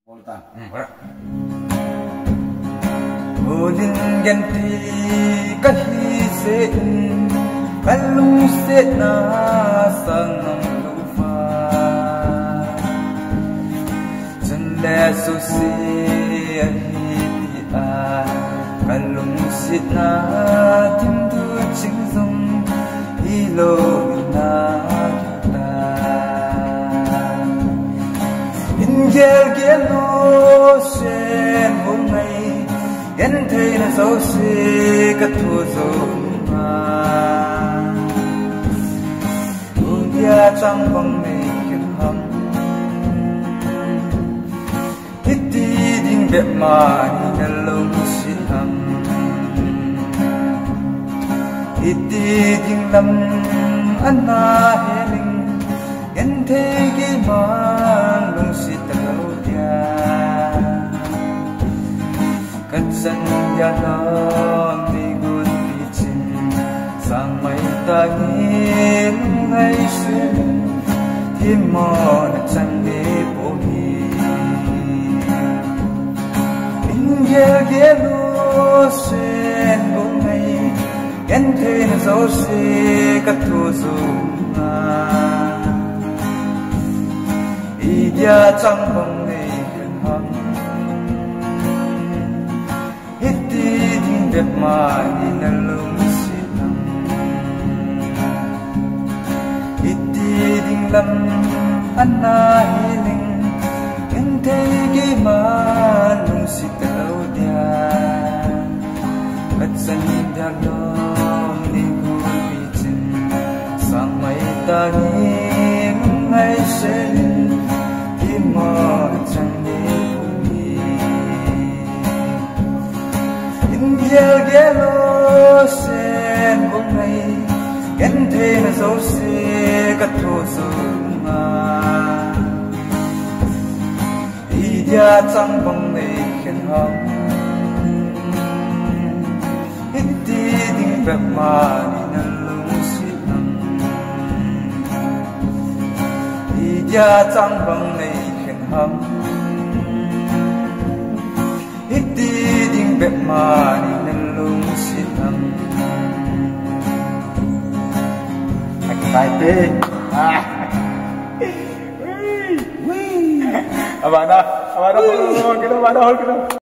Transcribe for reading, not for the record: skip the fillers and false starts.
Volta. Unin ganti kahisin kalungsit na sangang lupa Janda susi ahitian kalungsit na tindut singsong ilog na kita Ingel gelo sen bungai Gen thei na so si ka thu zo ma Tu dia chang bang nei kin ham Hit di ding be ma ni na long si ham Hit di ding lam an na he ling Gen thei gi ma long si ta lo dia Katsan ya nam ni gun pi chin sang mai ta ngin ngai sin thiên mò na chan de po hi in ye ge lo sen bo ngai gen the na so se ka thu su na i ya chang bang nei kan ham Hit ma ni na lung si nam Hit ding lam an na hiling Gen thei gi ma lung si tao dia At san dia long ni gu pi chin sang mai ta ni ngai sen Di mo chan ni Ingel gelo sen bung nai Gen thei na so se ka thu su ma I dia chang bang nei khen ham Hit di ding be ma ni na lung si nam I dia chang bang nei khen ham Hit di ding be ma ni na lung si nam Tài tê. Abang dah, cái đó,